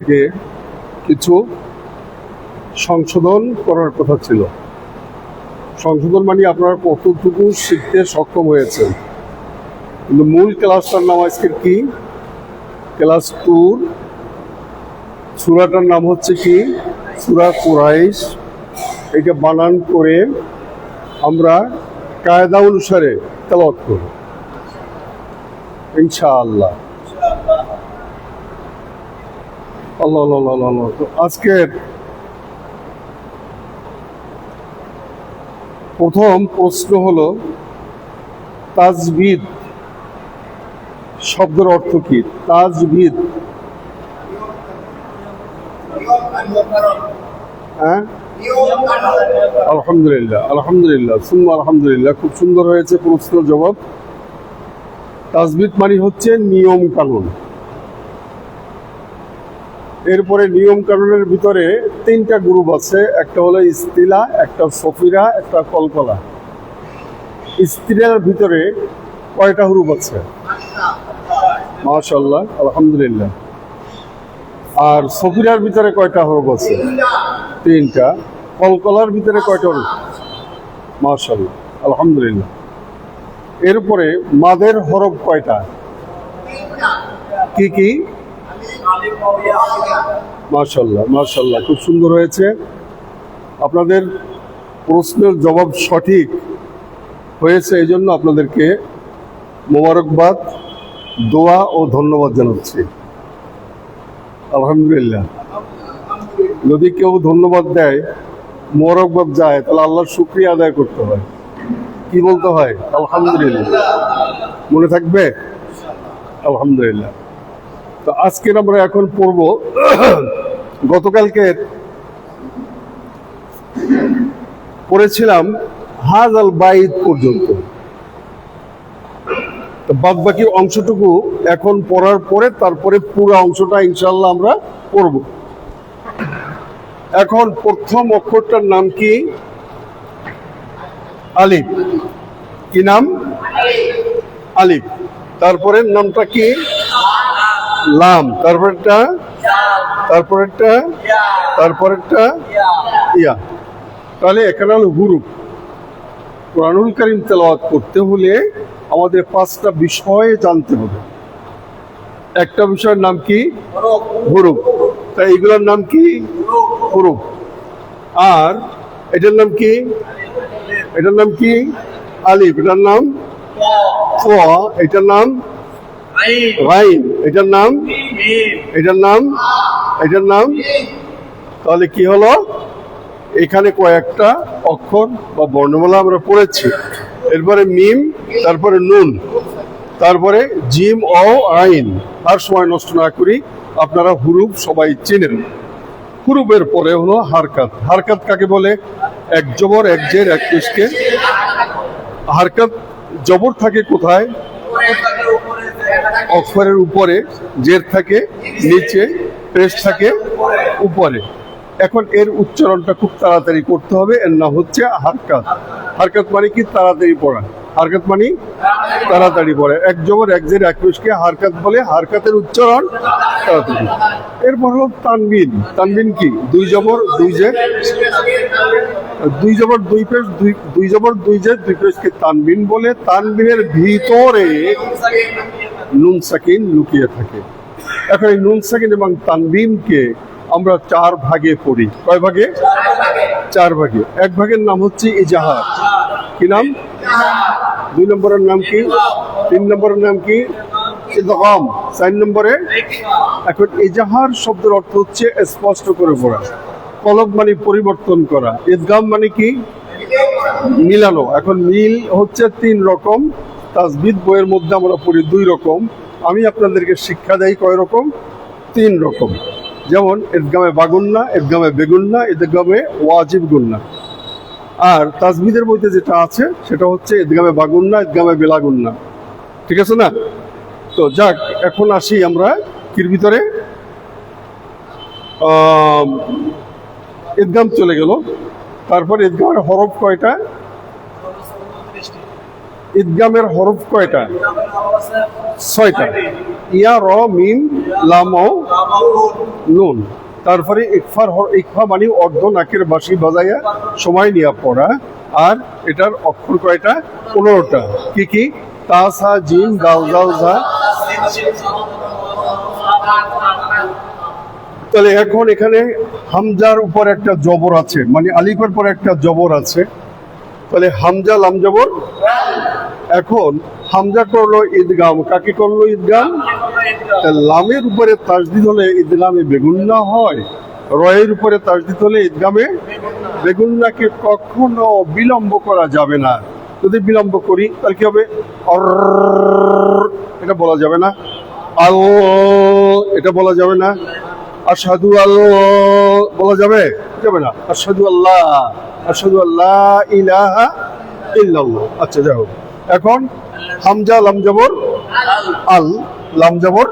আপনাদেরকে কিছু সংশোধন করার কথা ছিল। সংশোধন মানে আপনারা কতটুকু শিখতে সক্ষম হয়েছেন। কিন্তু মূল ক্লাসটার নাম আজকের কি? ক্লাস 2 সূরাটার নাম হচ্ছে কি? সূরা কুরাইশ। এটা বানান করে আমরা কায়দা অনুসারে তেলাওয়াত করব ইনশাআল্লাহ। আল্লাহ আল্লাহ আল্লাহ আল্লাহ। তো আজকের প্রথম প্রশ্ন হলো, তাজবিদ শব্দের অর্থ কি? তাজবিদ, হ্যাঁ, আলহামদুলিল্লাহ আলহামদুলিল্লাহ সুম্মা আলহামদুলিল্লাহ, খুব সুন্দর হয়েছে প্রশ্নের জবাব। তাজবিদ মানে হচ্ছে নিয়ম কানুন। এরপরে নিয়ম কানুনের ভিতরে 3টা গ্রুপ আছে। একটা হলো ইস্তিলা, একটা সফিরা, একটা কলকলা। ইস্তিলার ভিতরে কয়টা হুরুফ আছে? মাশাআল্লাহ আলহামদুলিল্লাহ। আর সফিরার ভিতরে কয়টা হরফ আছে? 3টা। কলকলার ভিতরে কয়টা হরফ? মাশাআল্লাহ আলহামদুলিল্লাহ। এরপরে মাদের হরফ কয়টা? কি কি? মাশাআল্লাহ মাশাআল্লাহ, খুব সুন্দর হয়েছে। আপনাদের প্রশ্নের জবাব সঠিক হয়েছে, এই জন্য আপনাদেরকে মোবারকবাদ, দোয়া ও ধন্যবাদ জানাচ্ছি। আলহামদুলিল্লাহ। যদি কেউ ধন্যবাদ দেয়, মোবারকবাদ যায়, তাহলে আল্লাহর শুকরিয়া আদায় করতে হয়। কি বলতে হয়? আলহামদুলিল্লাহ। মনে থাকবে? আলহামদুলিল্লাহ। তো আজকের আমরা এখন পড়ব গতকালকে পড়েছিলাম হাযাল বাইত পর্যন্ত। বাদ বাকি অংশটুকু এখন পড়ার পরে তারপরে পুরো অংশটা ইনশাআল্লাহ আমরা পড়ব। এখন প্রথম অক্ষরটার নাম কি? আলিফ। কি নাম? আলিফ। তারপরের নামটা কি? লাম। তারপরেরটা ইয়া। তাহলে এখানে হলো হুরুফ। কুরআনুল কারীম তেলাওয়াত করতে হলে আমাদের 5টা বিষয় জানতে হবে। একটা বিষয়ের নাম কি? হুরুফ। তাই এগুলোর নাম কি? হুরুফ। আর এটার নাম কি? এটার নাম কি? আলিফ। এটার নাম ক। এটার নাম গাইন। এটার নাম এটার নাম। তাহলে কি হলো? এখানে কয়েকটা অক্ষর বা বর্ণমালা আমরা পড়েছি। এরপরে মিম, তারপরে নুন, তারপরে জিম ও আইন। আর সময় নষ্ট না করি, আপনারা হুরুফ সবাই চিনেন। হুরুফের পরে হলো হারকাত। হারকাত কাকে বলে? এক জবর, এক জের, এক পেশকে। হারকাত জবর থাকে কোথায়? অক্ষরের উপরে, জের থাকে নিচে, পেশ থাকে উপরে। এখন এর উচ্চারণটা খুব তাড়াতাড়ি করতে হবে। এর নাম হচ্ছে হারকাত। হারকাত মানে কি? তাড়াতাড়ি পড়া। হারকাত মানে তাড়াতাড়ি পড়া। এক জবর, এক জের, এক পেশকে হারকাত বলে। হারকাতের উচ্চারণ তাড়াতাড়ি। এরপর হলো তানবিন। তানবিন কি? 2 জবর 2 জের, 2 জবর 2 পেশ, 2 জবর 2 জের, 2 পেশকে তানবিন বলে। তানবিনের ভিতরে নুন সাকিন লুকিয়ে থাকে। এখন এই নুন সাকিন এবং তানবিনকে আমরা 4 ভাগে পড়ি। কয় ভাগে? 4 ভাগে। এক ভাগের নাম হচ্ছে ইজাহার। কি নাম? 2 নম্বরের নাম কি? 3 নম্বরের নাম কি? ইদগাম। 4 নম্বরে। এখন ইজাহার শব্দের অর্থ হচ্ছে স্পষ্ট করে পড়া। কলব মানে পরিবর্তন করা। ইদগাম মানে কি? মিলানো। এখন মিল হচ্ছে 3 রকম। তাজবিদ বইয়ের মধ্যে আমরা পড়ি 2 রকম। আমি আপনাদেরকে শিক্ষা দেই কয় রকম? 3 রকম। যেমন ইদগামে বাগুন্না, ইদগামে বেগুন্না, ইদগামে ওয়াজিব গুন্না। আর তাজবিদের বইতে যেটা আছে সেটা হচ্ছে ইদগামে বাগুন্না, ইদগামে বেলাগুন্না। ঠিক আছে না? তো যাক, এখন আসি আমরা কির ভিতরে। ইদগাম চলে গেল। তারপর ইদগামের হরফ কয়টা? ঈদগামের হরফ কয়টা? 6টা। ইয়া, র, মিম, লাম ও নুন। তারপরে ইকফা মানে অর্ধ নাকের বাঁশি বাজাইয়া সময় নিয়ে পড়া। আর এটার অক্ষর কয়টা? 15টা। কি কি? তা, সা, জিম, দাল, জাল, জা। তাহলে এখন এখানে হামজার উপর একটা জবর আছে, মানে আলিফের পর একটা জবর আছে। তাহলে হামজা লাম জবর। এখন হামজা করলো ঈদগাম, কাকে করলো ঈদগাম? লামের উপরে তাসদিদ হলে ঈদগামে বেগুন্না হয়, রয়ের উপরে তাসদিদ হলে ঈদগামে বেগুন্নাকে কখনো বিলম্ব করা যাবে না। যদি বিলম্ব করি তাহলে কি হবে? এটা বলা যাবে না। আল, এটা বলা যাবে না। আশহাদু আল বলা যাবে? যাবে না। আশহাদু আল্লাহ ইলাহা ইল্লাল্লাহ। আচ্ছা, যাই হোক। এখন হামজা লাম জবর আল, লাম জবর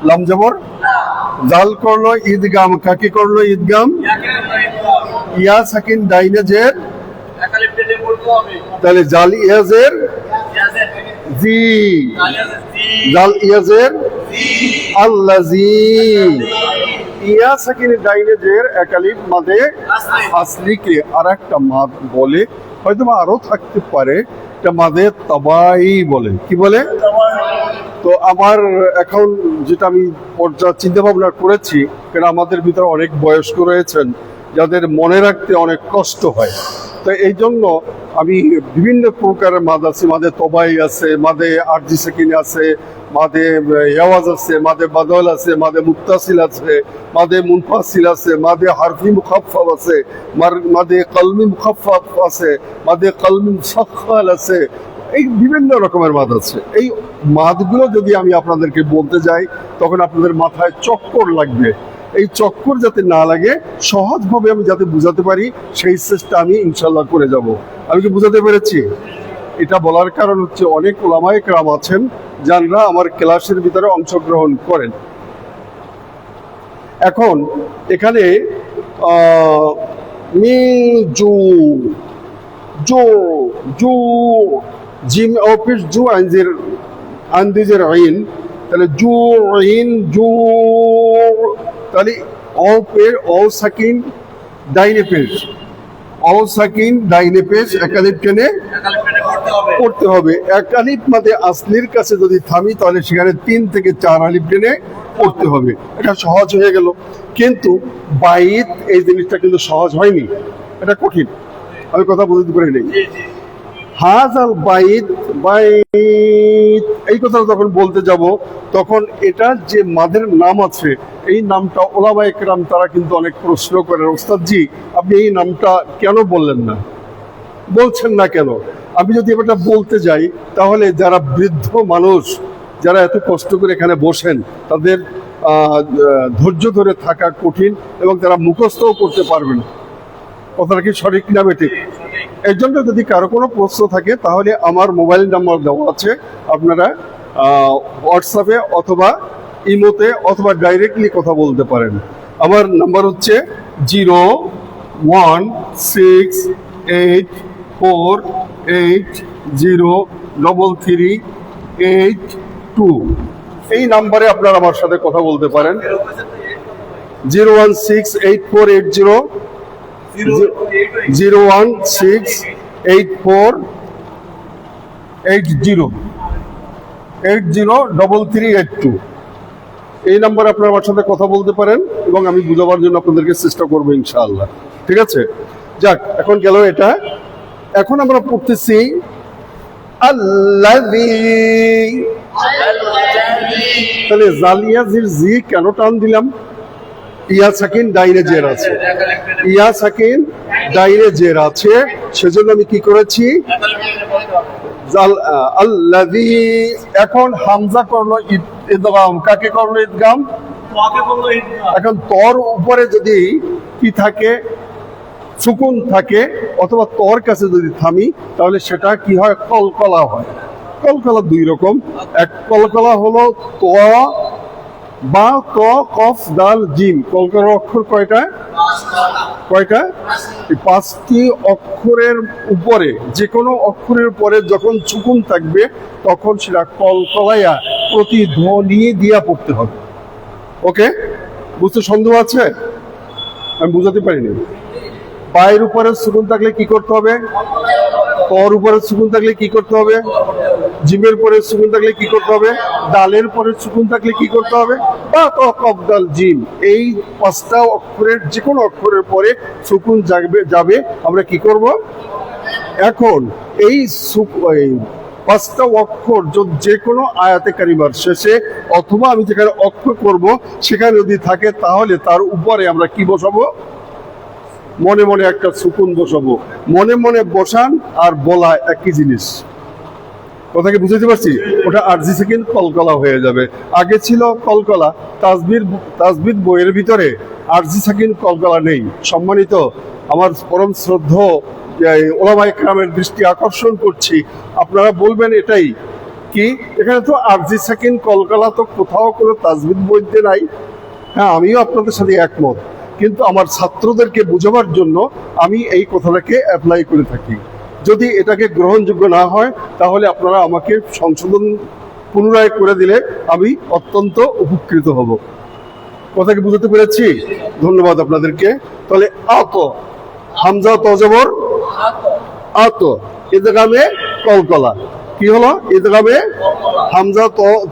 লাম জবর জাল করলো ঈদগাম, কাকে করলো ঈদগাম? ইয়া সাকিন ডাইনে জের, তাহলে জাল ইয়াজের জি, জাল ইয়াজের আল্লাজি। ইয়া সাকিন ডাইনে জের একালিফ মাদে আসলিকে আরেকটা মাদ বলে, হয়তো আরো থাকতে পারে, এটা মাদে তাবাই বলে। কি বলে? তো আমার এখন যেটা আমি চিন্তা ভাবনা করেছি, কারণ আমাদের ভিতরে অনেক বয়স্ক রয়েছেন যাদের মনে রাখতে অনেক কষ্ট হয়, তো এই জন্য আমি বিভিন্ন প্রকারের মাদ আছে, মাদে তবাই আছে, মাদে আরজি সাকিন আছে, মাদে ইয়াওয়াজ আছে, মাদে বাদল আছে, মাদে মুত্তাসিল আছে, মাদে মুনফাসিল আছে, মাদে হারফি মুখাফফাফ আছে, মাদে কলমি মুখাফফাফ আছে, মাদে কলমি মুসাক্কাল আছে। এই বিভিন্ন রকমের মাদ আছে। এই মাদগুলো যদি আমি আপনাদেরকে বলতে যাই তখন আপনাদের মাথায় চক্কর লাগবে। এই চক্কর যাতে না লাগে, সহজভাবে আমি যাতে বুঝাতে পারি, সেই চেষ্টা আমি ইনশাল্লাহ করে যাব। আমি কি বুঝাতে পেরেছি? এটা বলার কারণ হচ্ছে অনেক ওলামায়ে কেরাম আছেন যারা আমার ক্লাসের ভিতরে অংশগ্রহণ করেন। এখন এখানে জু জু জু জিম অফিস জু আইনজের আন্দিজের আইন, তাহলে জু আইন জু, তাহলে অ সাকিন ডাইনে পেশ, অ সাকিন ডাইনে পেশ একালিফ টেনে পড়তে হবে। একালিফ মাদে আসলির কাছে যদি থামি তাহলে সেখানে 3 থেকে 4 আলিফ টেনে পড়তে হবে। এটা সহজ হয়ে গেল। কিন্তু বাইত এই জিনিসটা কিন্তু সহজ হয়নি, এটা কঠিন। আমি কথা বুঝতে পারি নাই। হাজাল বাইত, বাইত এই কথাটা যখন বলতে যাব তখন এটা যে মাদের নাম আছে, এই নামটা ওলামায়ে কেরাম তারা কিন্তু অনেক প্রশ্ন করেন, ওস্তাদ জি আপনি এই নামটা কেন বললেন না, বলছেন না কেন? আমি যদি এটা বলতে যাই তাহলে যারা বৃদ্ধ মানুষ, যারা এত কষ্ট করে এখানে বসেন, তাদের ধৈর্য ধরে থাকা কঠিন এবং তারা মুখস্থও করতে পারবেন। কথাটা কি সঠিক না বেঠিক? এর জন্য যদি কারো কোনো প্রশ্ন থাকে তাহলে আমার মোবাইল নাম্বার দেওয়া আছে, আপনারা হোয়াটসঅ্যাপে অথবা ইমোতে অথবা ডাইরেক্টলি কথা বলতে পারেন। আমার নাম্বার হচ্ছে 01684803382। এই নাম্বারে আপনারা আমার সাথে কথা বলতে পারেন। 0168480 01684803382। এই নাম্বারে আপনারা আমার সাথে কথা বলতে পারেন এবং আমি বুঝাবার জন্য আপনাদেরকে চেষ্টা করবো ইনশাআল্লাহ। ঠিক আছে? যাক, এখন গেল এটা। এখন আমরা পড়তেছি আল্লাযী। তাহলে জালিয়াজির জি কেন টান দিলাম? ইয়া সাকিন ডাইনে জের আছে, ইয়া সাকিন ডাইনে জের আছে, সেজন্য আমি কি করেছি? আল্লাযী। এখন হামজা করলো ইদগাম, কাকে করলো ইদগাম? এখন তর উপরে যদি কি থাকে? সুকুন থাকে, অথবা তর কাছে যদি থামি তাহলে সেটা কি হয়? কলকলা হয়। কলকলা দুই রকম। এক কলকলা হলো ত বা, ত, কফ, দাল, জিম। কলকার অক্ষর কয়টা? কয়টা? এই 5টি অক্ষরের উপরে, যে কোনো অক্ষরের পরে যখন সুকুন থাকবে তখন সেটা কলকলাইয়া প্রতিধ্বনি দিয়া পড়তে হবে। ওকে, বুঝতে সন্দেহ আছে? আমি বুঝাতে পারিনি। পায়ের উপরে সুকুন থাকলে কি করতে হবে? তর উপরে সুকুন থাকলে কি করতে হবে? জিমের পরে সুকুন থাকলে কি করতে হবে? ডালের পরে সুকুন থাকলে কি করতে হবে? বা, ত, কফ, দাল, জিম। এই 5টা অক্ষরের যে কোনো অক্ষরের পরে সুকুন যাবে, আমরা কি করব? এখন এই 5টা অক্ষর যে কোনো আয়াতে কারিমার শেষে অথবা আমি যেখানে অক্ষর করব সেখানে যদি থাকে তাহলে তার উপরে আমরা কি বসাবো? মনে মনে একটা সুকুন বসাবো। মনে মনে বসান আর বলা একই জিনিস। কথা কি বুঝতে পারছি? ওটা আরজি সেকেন্ড কলকলা হয়ে যাবে। আগে ছিল কলকলা, তাজবিদ বইয়ের ভিতরে আরজি সেকেন্ড কলকলা নেই। সম্মানিত আমার পরম শ্রদ্ধেয় ওলামায়ে কেরামের দৃষ্টি আকর্ষণ করছি, আপনারা বলবেন এটাই কি এখানে তো আরজি সেকেন্ড কলকলা তো কোথাও কোনো তাজবিদ বইতে নাই। হ্যাঁ, আমিও আপনাদের সাথে একমত, কিন্তু আমার ছাত্রদেরকে বোঝাবার জন্য আমি এই কথাটাকে অ্যাপ্লাই করে থাকি। যদি এটাকে গ্রহণযোগ্য না হয় তাহলে আপনারা আমাকে সংশোধন পুনরায় করে দিলে আমি অত্যন্ত উপকৃত হব। কথা কি বুঝতে পেরেছি? ধন্যবাদ আপনাদেরকে। তাহলে আত, হামজা তজবর আত, ইদগামে কলকলা। কি হলো? ইদগামে হামজা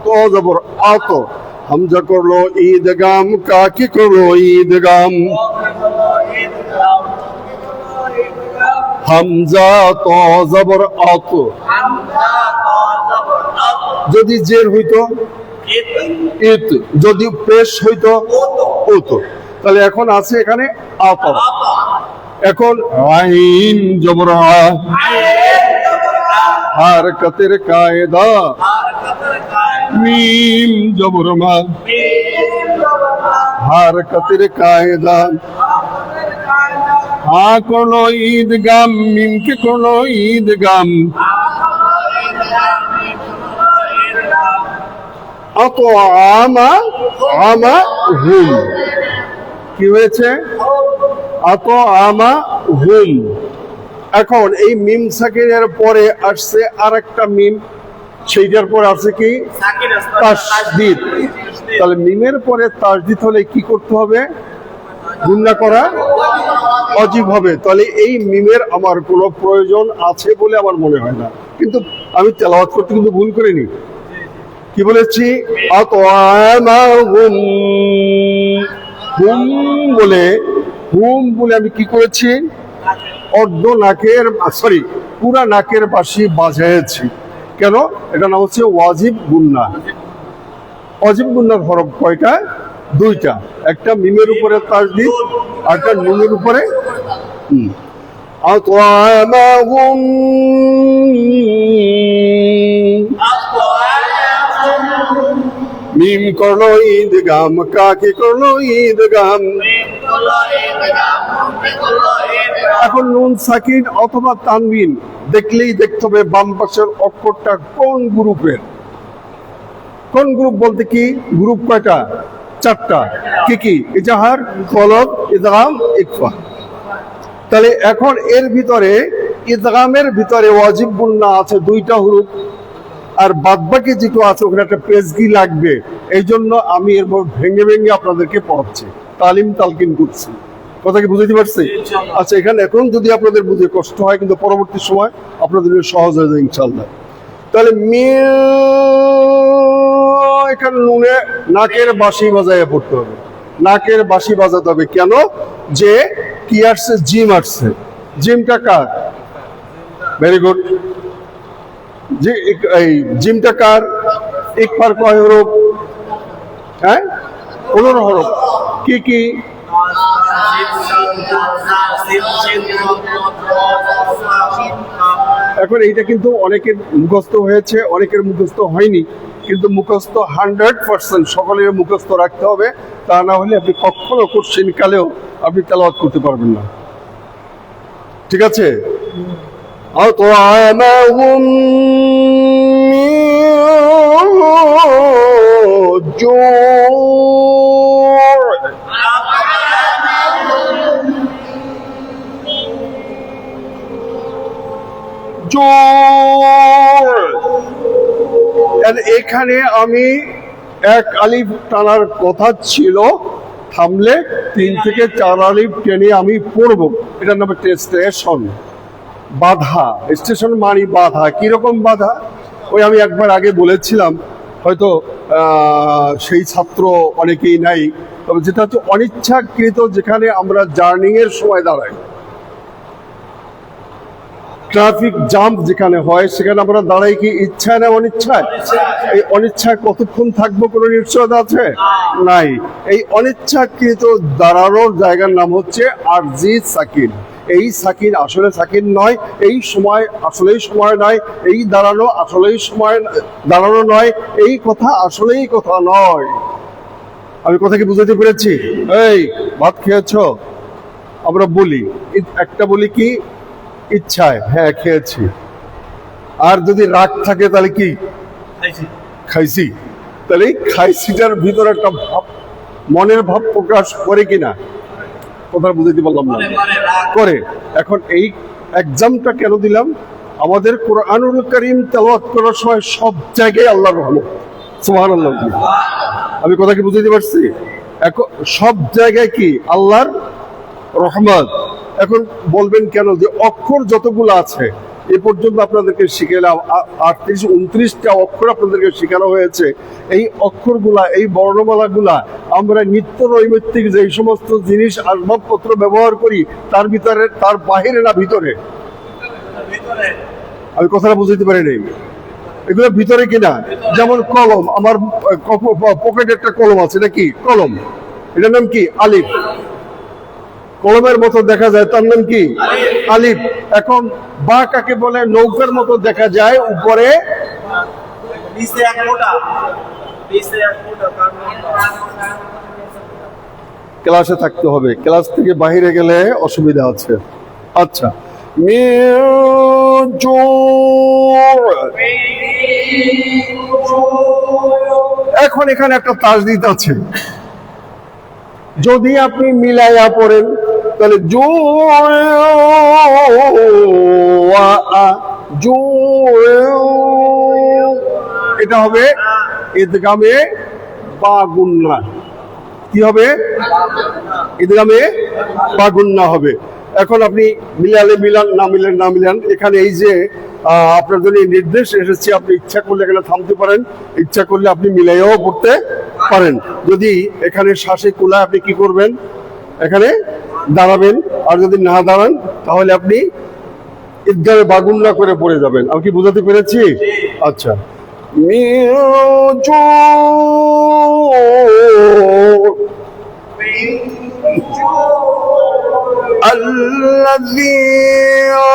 তজবর আত। হামজা করলো ঈদগাম, কাকি করলো ঈদগাম। হামজা ত জবর আত। যদি জের হইতো ইত, যদি পেশ হইতো উত। তাহলে এখন আছে এখানে আত। এখন আইন জবর আ, হারকাতের কায়দা। মিম জবর মা, হারকাতের কায়দা। হা করলো ঈদগাম, মিমকে করলো ঈদগাম। আত আমা, আমা হুম। কি হয়েছে? আত আমা হুম। এখন এই মিম সাকিনের পরে আসছে আর একটা মিম, সেইটার পর আছে কি? তাসদীদ। তাহলে মিমের পরে তাসদীদ হলে কি করতে হবে? গুণনা করা ওয়াজিব হবে। তাহলে এই মিমের আমার কোনো প্রয়োজন আছে বলে আমার মনে হয় না, কিন্তু আমি তেলাওয়াত করতে কিন্তু ভুল করিনি। কি বলেছি? আতআমাহুম, হুম বলে, হুম বলে আমি কি করেছি? অর্ধ নাকের, সরি, পুরা নাকের বাঁশি বাজাইছি। কেন? এটা নাম হচ্ছে ওয়াজিব গুন্না। ওয়াজিব গুন্নার হরফ কয়টা? 2টা। একটা মিমের উপরে তাসদীদ আর একটা নুনের উপরে। আতআমাহুম, মিম করলো ঈদগাম, কাকে করলো ঈদগাম। এখন নুন সাকিন অথবা তানবিন দেখলেই দেখতে হবে বাম পাশের অক্ষরটা কোন গ্রুপের। কোন গ্রুপ বলতে কি গ্রুপ কয়টা? 4টা। কি কি? ইজাহার, কলব, ইদগাম, ইকফা। তাহলে এখন এর ভিতরে ইদগামের ভিতরে ওয়াজিব গুন্না আছে 2টা হরফ, আর বাদবাকি যেটা আছে ওখানে একটা পেজগি লাগবে। এই জন্য আমি এর ভেঙে ভেঙে আপনাদেরকে পড়াচ্ছি, তালিম তালকিন করছি। কথা কি বুঝতে পারছি? আচ্ছা, এখানে এখন যদি আপনাদের বুঝে কষ্ট হয়, কিন্তু পরবর্তী সময় আপনাদের সহজ হয়ে যায় ইনশাল্লাহ। তাহলে এখানে নুনে নাকের বাঁশি বাজায় পড়তে হবে, নাকের বাঁশি বাজাতে হবে। কেন? যে কি আসছে? জিম আসছে। জিমটা কার? Very good. যে এই জিমটা কার? ইকফার কয় হরফ? হ্যাঁ, 15 হরফ। কি কি? এখন এইটা কিন্তু অনেকের মুখস্থ হয়েছে, অনেকের মুখস্থ হয়নি, কিন্তু মুখস্থ 100% সকলের মুখস্থ রাখতে হবে। তা না হলে আপনি কখনো কোশ্চেন কালেও আপনি তেলাওয়াত করতে পারবেন না। ঠিক আছে? এখানে আমি এক আলিফ টানার কথা ছিল, থামলে 3 থেকে 4 আলিফ টেনে আমি পড়বো। এটার নাম স্টেশন। বাধা, স্টেশন মানে বাধা। কিরকম বাধা? ওই আমি একবার আগে বলেছিলাম, হয়তো সেই ছাত্র অনেকেই নাই, তবে যেটা হচ্ছে অনিচ্ছাকৃত, যেখানে আমরা জার্নিং এর সময় দাঁড়াই, ট্রাফিক জাম যেখানে হয়, সেখানে আমরা দাঁড়াই কি ইচ্ছায় না অনিচ্ছায়? এই অনিচ্ছায় কতক্ষণ থাকবো কোনো নিশ্চয়তা আছে? নাই। এই অনিচ্ছাকৃত দাঁড়ানোর জায়গার নাম হচ্ছে আরজি সাকিন। এই সাকিন আসলে সাকিন নয়, এই সময় আসলেই সময় নয়, এই দাঁড়ানো আসলেই সময় দাঁড়ানো নয়, এই কথা আসলেই কথা নয়। আমি কথা কি বুঝাতে পেরেছি? এই ভাত খেয়েছো? আমরা বলি, একটা বলি কি ইচ্ছায়, হ্যাঁ খেয়েছি। আর যদি রাগ থাকে তাহলে কি খাইছি। তাহলে এই খাইছিটার ভিতরে একটা ভাব, মনের ভাব প্রকাশ করে কিনা? কথা বুঝাইতে পারলাম না? করে। এখন এই এক্সামটা কেন দিলাম? আমাদের কোরআনুল কারীম তেলাওয়াত করার সময় সব জায়গায় আল্লাহর রহমত, সুবহানাল্লাহ। আমি কথা কি বুঝাইতে পারছি? এখন সব জায়গায় কি আল্লাহর রহমত। এখন বলবেন কেন? যে অক্ষর যতগুলো আছে এ পর্যন্ত আপনাদেরকে শিখালাম, 38-29টা অক্ষর আপনাদেরকে শেখানো হয়েছে। এই অক্ষরগুলা, এই বর্ণমালাগুলা আমরা নিত্য নৈমিত্তিক যে সমস্ত জিনিস আসবাবপত্র ব্যবহার করি, তার ভিতরে, তার বাহিরে না ভিতরে? আমি কথাটা বুঝতে পারি নাই। এগুলো ভিতরে কিনা? যেমন কলম, আমার পকেটে একটা কলম আছে, এটা কি কলম? এটার নাম কি? আলিফ। কলমের মতো দেখা যায়, তার নাম কি? আলিফ। এখন বা কাকে বলে? নৌকার মতো দেখা যায়, উপরে ক্লাসে থাকতে হবে, ক্লাস থেকে বাহিরে গেলে অসুবিধা আছে। আচ্ছা, এখন এখানে একটা তাসদিদ আছে, যদি আপনি মিলাইয়া পড়েন তাহলে এটা হবে ইদগামে বা গুন্না। কি হবে? ইদগামে বা গুন্না হবে। এখন আপনি মিলালে মিলান, না মিলেন না মিলান। এখানে এই যে আপনার জন্য নির্দেশ এসেছে, আপনি ইচ্ছা করলে এখানে থামতে পারেন, ইচ্ছা করলে আপনি মিলাইয়াও পড়তে পারেন। যদি এখানে শ্বাসে কুলায়, আপনি কি করবেন? এখানে দাঁড়াবেন। আর যদি না দাঁড়ান তাহলে আপনি ইদগামে বা গুন্না করে পড়ে যাবেন। আমি কি বুঝাতে পেরেছি? আচ্ছা, الذي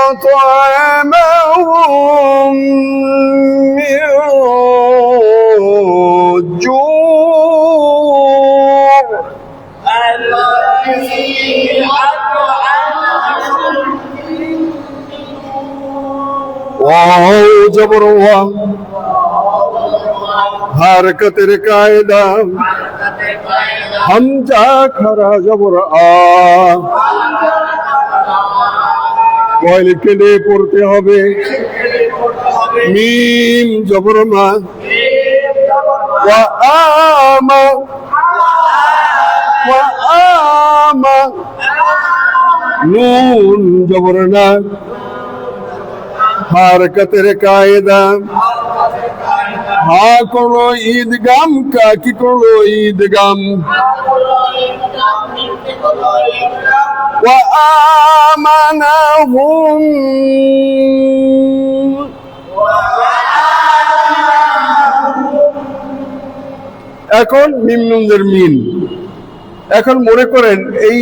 أطعمهم من جوع واو جبر হারকতের কায়দা, হামজা খারা জবর আ, কয়েল কেটে পড়তে হবে। মিম জবর মা, ওয়া আমা, ওয়া আমা, নুন জবর না, হারকতের কায়দা। হা করলো ঈদগাম, কা কি করলো ঈদগাম, ওয়া আমানাহুম, এখন মিম নুনের মিন। এখন মনে করেন এই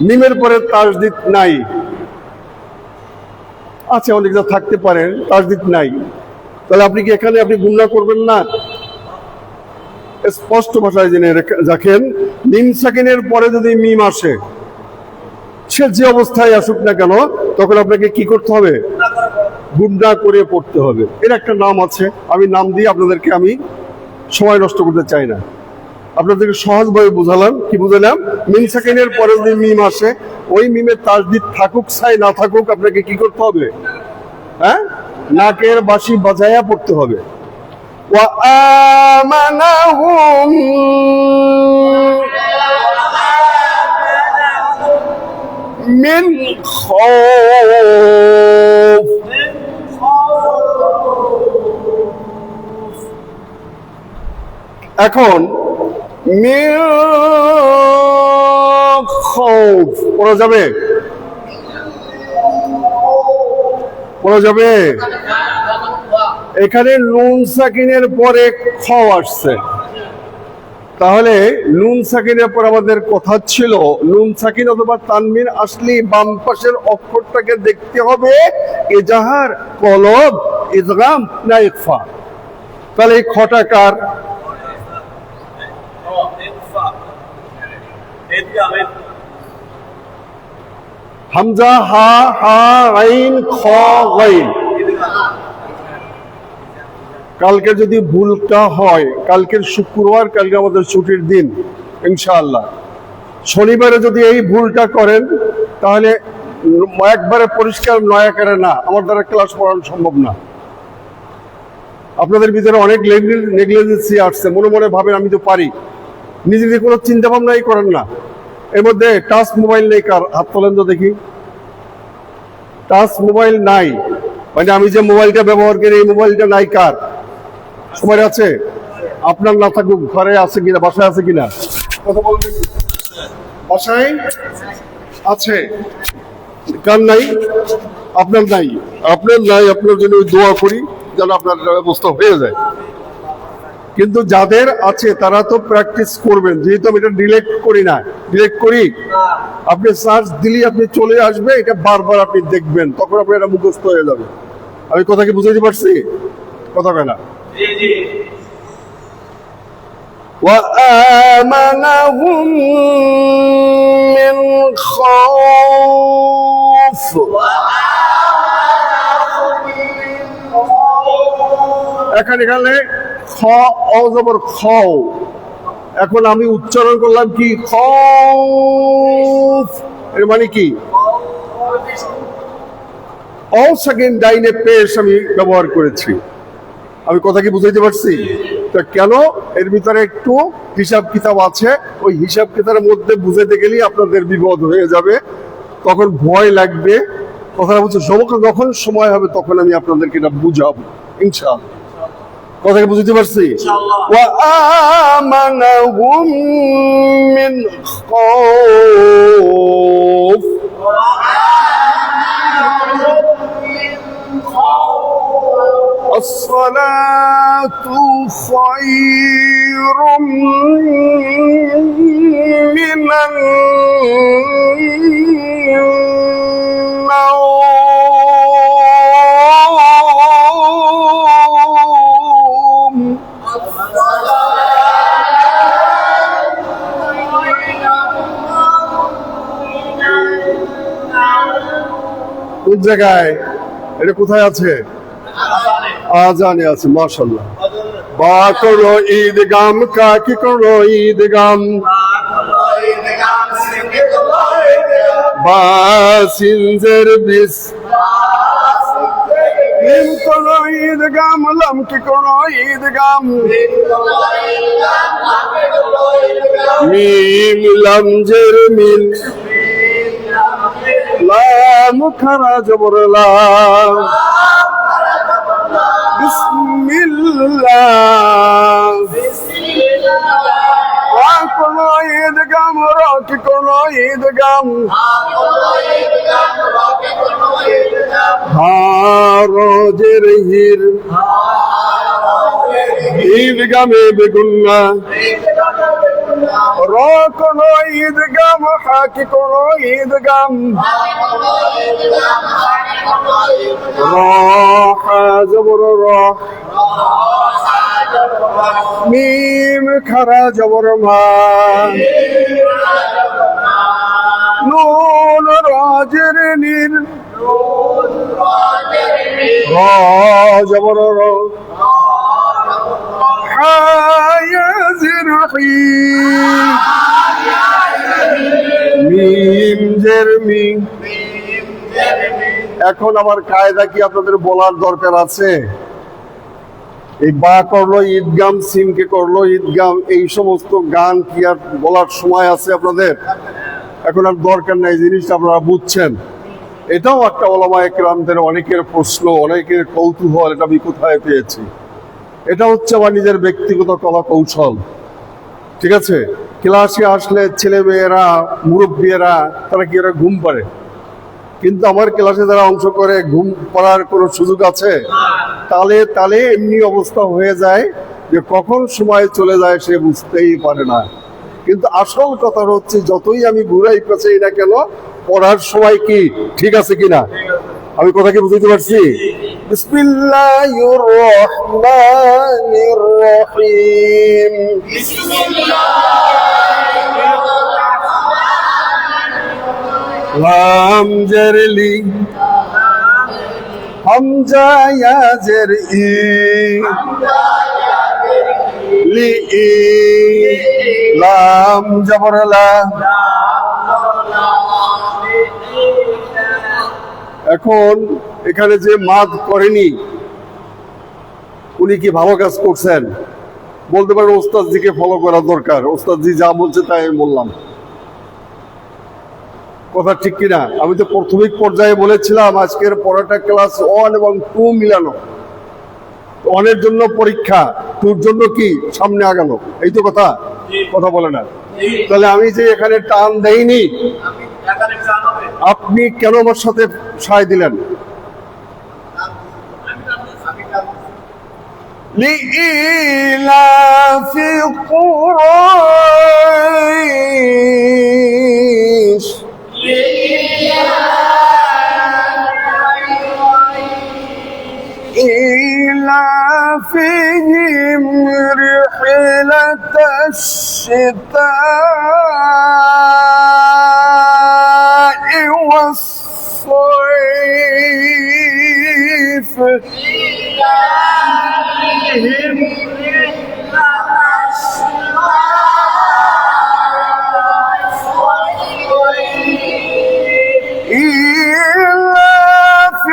মিমের পরে তাসদিদ নাই, আচ্ছা অনেকটা থাকতে পারেন, তাসদিদ নাই, তাহলে আপনি কি এখানে আপনি গুণনা করবেন না? স্পষ্ট ভাষায় জেনে রাখেন, মিম সাকিনের পরে যদি মিম আসে, সে যে অবস্থায় আসুক না কেন, তখন আপনাকে কি করতে হবে? গুণনা করে পড়তে হবে। এর একটা নাম আছে, আমি নাম দিয়ে আপনাদেরকে আমি সময় নষ্ট করতে চাই না, আপনাদেরকে সহজভাবে বুঝালাম। কি বুঝালাম? মিম সাকিনের পরে যদি মিম আসে, ওই মিমের তাসদিদ থাকুক চাই না থাকুক, আপনাকে কি করতে হবে? হ্যাঁ, নাকের বাঁশি বাজায়া পড়তে হবে। ওয়া আমানাহুম মিন খাউফ। এখন মিন খাউফ পড়া যাবে? পড়া যাবে? এখানে নুন সাকিনের পরে খ আসছে, তাহলে নুন সাকিনের পর আমাদের কথা ছিল নুন সাকিন অথবা তানবিন আসলে বাম পাশের অক্ষরটাকে দেখতে হবে এজাহার, কলব, ইদগাম না ইখফা। তাহলে এই খটা কার? হামজা, হা, হা, আইন, খ, গাইন। কালকে যদি ভুলটা হয়, কালকের শুক্রবার, কালকে আমাদের ছুটির দিন ইনশাআল্লাহ, শনিবারে যদি এই ভুলটা করেন তাহলে একবারে পরিষ্কার নয় আকারে না, আমার দ্বারা ক্লাস পড়ানো সম্ভব না। আপনাদের ভিতরে অনেক নেগলিজেন্সি আসছে, মনে মনে ভাবেন আমি তো পারি, নিজেদের কোনো চিন্তা ভাবনাই করেন না। এর মধ্যে টাচ মোবাইল নেই কার? হাত তোলেন তো দেখি। টাচ মোবাইল নাই মানে আমি যে মোবাইলটা ব্যবহার করি এই মোবাইলটা নাই কার? সবার আছে? আপনার না থাকুক ঘরে আছে কিনা, বাসায় আছে কিনা? কথা বলবেন? বাসায় আছে, কার নাই? আপনার নাই। আপনার নাই, আপনার জন্য দোয়া করি যেন আপনার ব্যবস্থা হয়ে যায়। কিন্তু যাদের আছে তারা তো প্র্যাকটিস করবেন, যেহেতু আমি এটা ডিলেট করি না। ডিলেট করি, আপনি সার্চ দিলেই আপনি চলে আসবে, এটা বারবার আপনি দেখবেন, তখন আপনার এটা মুখস্থ হয়ে যাবে। আমি কথা কি বুঝাইতে পারছি? কথা কয় না? وآمنهم من خوف। এখানে খ অজবর খাও, এখন আমি উচ্চারণ করলাম কি? খৌফ। এর মানে কি? অল সেকেন্ড ডাইনে পেশ আমি ব্যবহার করেছি। আমি কথা কি বুঝাইতে পারছি? তো কেন? এর ভিতরে একটু হিসাব কিতাব আছে, ওই হিসাব কিতাবের মধ্যে বুঝাইতে গেলেই আপনাদের বিপদ হয়ে যাবে, তখন ভয় লাগবে। কথা বলছে যখন সময় হবে তখন আমি আপনাদেরকে এটা বুঝাবো ইনশাআল্লাহ। কথা কি বুঝতে পারছি? ওয়া আমানাহুম মিন খাউফ। الصلاة خير من النوم। কোন জায়গায়? এটা কোথায় আছে? আজানে আছে। মাশাআল্লাহ। বা করো ঈদগাম, কাকি করো ঈদগাম, বা সিনজের বিস, মিম করো ঈদগাম, লাম কি করো ঈদগাম, মিম লাম জের মিন, লাম খারা জবর লা, বিসমিল্লাহ। রা করো ঈদগাম, রা কি করো ঈদগাম, হা রোজের হির, ঈদগামে বেগুন্না, রা করো ঈদগাম, হা কি করো ঈদগাম, রা হা জবর রা, মিম খারা জবর মা, নুন রাজের নির, রা জবর রা, হা মিম জের মি। এখন আমার কায়দা কি আপনাদের বলার দরকার আছে? এই বা করলো ঈদগাম, সিমকে করলো ঈদগাম, এই সমস্ত গান কি আর বলার সময় আছে আপনাদের? এখন আর দরকার নাই, জিনিসটা আপনারা বুঝছেন। এটাও একটা ওলামায়ে কেরামদের অনেকের প্রশ্ন, অনেকের কৌতূহল, এটা আমি কোথায় পেয়েছি। এটা হচ্ছে আমার নিজের ব্যক্তিগত কলা কৌশল, ঠিক আছে? ক্লাসে আসলে ছেলে মেয়েরা, মুরব্বীরা, তারা কি এরা ঘুম পারে? কিন্তু আমার ক্লাসে যারা অংশ করে ঘুম পড়ার কোনো সুযোগ আছে? তালে তালে এমনি অবস্থা হয়ে যায় যে কখন সময় চলে যায় সে বুঝতেই পারে না। কিন্তু আসল কথা হচ্ছে যতই আমি ঘুরাই পেঁচাই না কেন, পড়ার সময় কি ঠিক আছে কিনা? আমি কথা কি বুঝতে পারছি? বিসমিল্লাহির রহমানির রহিম। লাম জের লি, হামজা ইয়া জের ই, লি ই, লাম জবর লা। এখন এখানে যে মাদ করেনি উনি কি ভালো কাজ করছেন? বলতে পারেন ওস্তাদজিকে ফলো করা দরকার, ওস্তাদজি যা বলছে তাই আমি বললাম। কথা ঠিক কিনা? আমি তো প্রাথমিক পর্যায়ে বলেছিলাম আজকের পড়াটা ক্লাস 1 এবং 2 মিলানো। 1 এর জন্য পরীক্ষা, 2 জন্য কি সামনে আগানো, এই তো কথা। কথা বলে না। তাহলে আমি যে এখানে টান দেইনি, আপনি কেন আমার সাথে সায় দিলেন? লিইলাফি কুরাইশ إيلافهم رحلة الشتاء والصيف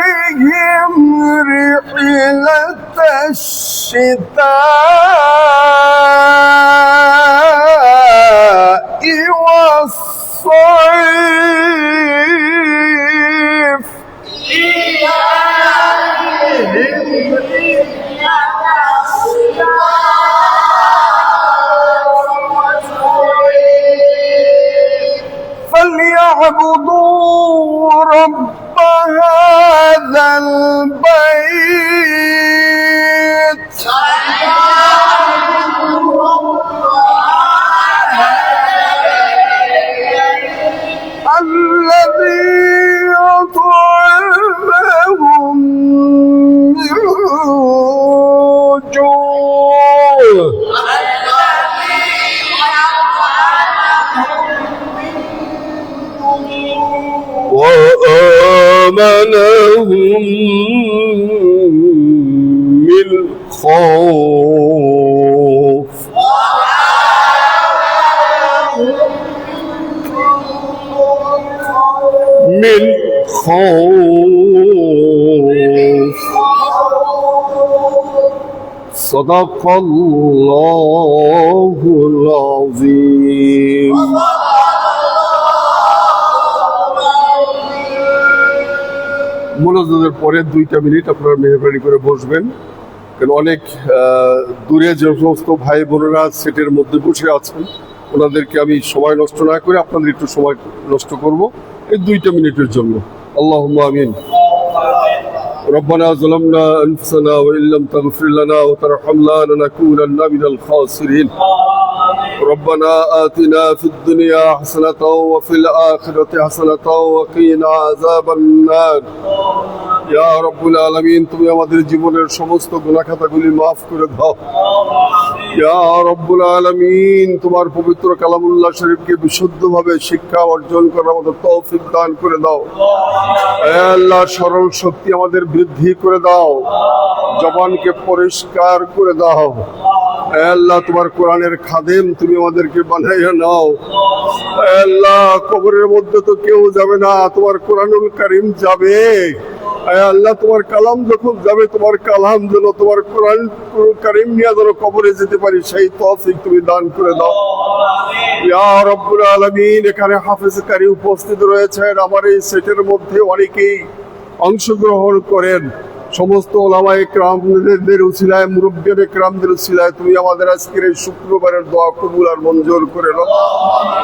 إيلافهم رحلة الشتاء والصيف فليعبدوا رب هذا البيت الذي يطعمهم من جوع وآمنهم من خوف. من خوف. صدق الله العظيم. মোনাজাতের পরে 2টা মিনিট আপনারা মেহরবানি করে বসবেন, কারণ অনেক দূরে যে সমস্ত ভাই বোনেরা সেটের মধ্যে বসে আছেন ওনাদেরকে আমি সময় নষ্ট না করে আপনাদের একটু সময় নষ্ট করব এই 2টা মিনিটের জন্য। আল্লাহুম্মা আমিন। ربنا ظلمنا أنفسنا وإن لم تغفر لنا وترحمنا لنكونن من الخاسرين. ربنا آتنا في الدنيا حسنة وفي الآخرة حسنة وقنا عذاب النار. ইয়া রব্বুল আলামিন, তুমি আমাদের জীবনের সমস্ত গুনাহ খাতাগুলি মাফ করে দাও। ইয়া রব্বুল আলামিন, তোমার পবিত্র কালামুল্লাহ শরীফকে বিশুদ্ধভাবে শিক্ষা অর্জন করার মতো তৌফিক দান করে দাও। হে আল্লাহ, সরল শক্তি আমাদের বৃদ্ধি করে দাও, জবানকে পরিষ্কার করে দাও। হে আল্লাহ, তোমার কোরআনের খাদেম তুমি আমাদেরকে বানাইয়া নাও। হে আল্লাহ, কবরের মধ্যে তো কেউ যাবে না, তোমার কোরআনুল কারীম যাবে। আয় আল্লাহ, তোমার কালাম যখন যাবে, তোমার কালাম যেন, তোমার কোরআন কারীম নিয়ে যেন কবরে যেতে পারি, সেই তৌফিক তুমি দান করে দাও ইয়া রাব্বুল আলামিন। এখানে হাফেজ কারি উপস্থিত রয়েছেন, আমার এই সেটের মধ্যে অনেকেই অংশগ্রহণ করেন। সমস্ত ওলামায়ে কেরামদের উসিলায়, মুরব্বিয়ানে কেরামদের উসিলায় তুমি আমাদের আজকের এই শুক্রবারের দোয়া কবুল আর মঞ্জুর করে নাও।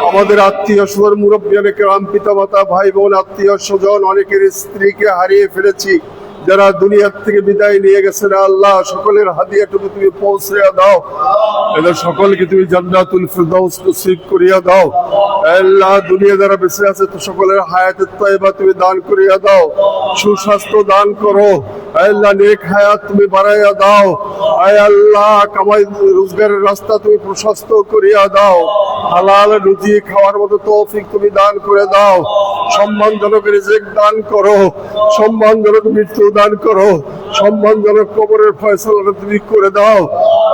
আমাদের আত্মীয় স্বজন, মুরব্বিয়ানে কেরাম, পিতামাতা, ভাই বোন, আত্মীয় স্বজন, অনেকের স্ত্রীকে হারিয়ে ফেলেছি, যারা দুনিয়ার থেকে বিদায় নিয়ে গেছেন আল্লাহ, সকলের হাদিয়াটুকু তুমি পৌঁছে দাও। এদের সকলকে তুমি জান্নাতুল ফিরদাউস নসিব করিয়া দাও। আল্লাহ, দুনিয়া যারা বেঁচে আছে তো সকলের হায়াতের তাইবা তুমি দান করিয়া দাও, সুস্বাস্থ্য দান করো। আল্লাহ, নেক হায়াত তুমি বাড়াইয়া দাও। আয় আল্লাহ, কামাই রোজগারের রাস্তা তুমি প্রশস্ত করিয়া দাও। হালাল রুজি খাওয়ার মতো তৌফিক তুমি দান করে দাও। সম্মানজনক রিজিক দান করো, সম্মানজনক মৃত্যু দান করো, সম্মানজনক কবরের ফয়সালা তুমি করে দাও।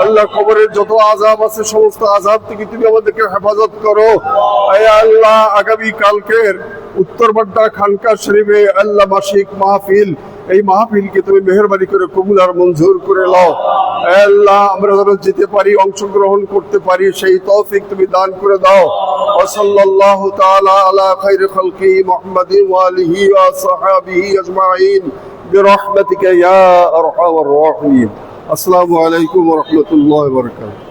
আল্লাহ, কবরের যত আযাব আছে সমস্ত আযাব থেকে তুমি আমাদেরকে হেফাজত করো। আয় আল্লাহ, আগামী কালকের উত্তরবাড্ডা খানকা শরীফে আল্লাহ মাসিক মাহফিল, এই মাহফিলকে তুমি মেহেরবানি করে কবুল আর মঞ্জুর করে নাও। আল্লাহ, আমরা যেন যেতে পারি, অংশগ্রহণ করতে পারি, সেই তৌফিক তুমি দান করে দাও। ওয়া সাল্লাল্লাহু তাআলা আলা খায়রি খালকি মুহাম্মাদিন ওয়া আলিহি ওয়া সাহবিহি আজমাইন বিরহমাতিকা ইয়া আরহামার রাহিমিন। আসসালামু আলাইকুম ওয়া রাহমাতুল্লাহি ওয়া বারাকাতুহু।